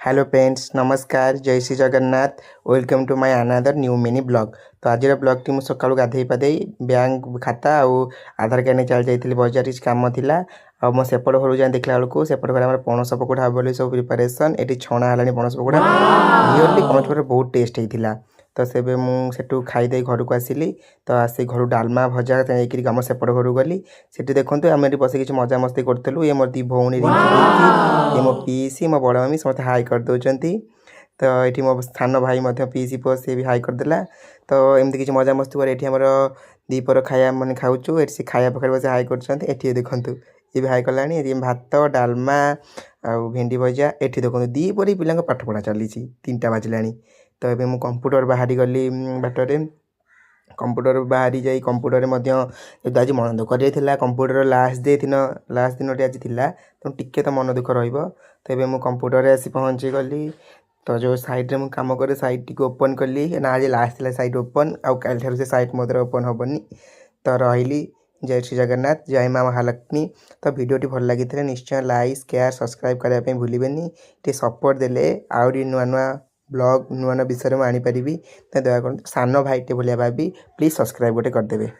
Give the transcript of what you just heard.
Hello friends नमस्कार जय Shri Jagannath welcome to my another new mini blog. तो आज ब्लॉग टी मुझे सकाळू गाधे पाधे बैंक खाता और आधार कार्ड नहीं चल जाइए बजार किसी कम था और मो सेपट घर जाए देखला बेलू सेपट घर पणस पकोड़ा हम बोली सब प्रिपारेसन ये छणा है पणस पकोड़ा रियली पणस पकोड़ा बहुत टेस्ट होता। तो से मुझे खाईदे घर को आसिली तो आसी घर डालमा भजा आम सेपट घर गली से देखो आम बस किसी मजा मस्ती करूँ ये मोर दी भौणी ये मो पीसी मो बड़ मम्मी समस्त हाई कर दौरान। तो ये मो सान भाई पीसी पुआ सी भी हाई करदेला। तो एमती किसी मजा मस्ती पर ये आमर दीपर खाया मैंने खाऊँ ये खाया पाखे बस हाई कर देखूँ ये भी हाई कला भात डालमा आउ भेंडी भजा ये देखो दीपर पिला पाठ पढ़ा चली 3टा बाजिला। तो ये मुझे कंप्यूटर बाहरी गली बाटरे कंप्यूटर बाहरी जाई कंप्यूटर आज मन दुख रही कंप्यूटर लास्ट दिन आज थिला तो टिके तो मन दुख रहा। तो ये मुझे कंप्यूटर आसी पहुँची गली तो जो साइड में काम करे साइट टी ओपन कली ना आज लास्ट थिला साइट ओपन आउ काल ठार से साइट मोदर ओपन हेनी। तो रही जय श्री जगन्नाथ जय माँ महालक्ष्मी। तो वीडियोटी भल लगी निश्चय लाइक शेयर सब्सक्राइब करने भूलें टे सपोर्ट देले आहरी नुआ नुआ ब्लॉग नुआ नुआ विषय में आनीपारि। तो दया कर सान भाईटे भाई भाभी प्लीज सब्सक्राइब गोटे करदे।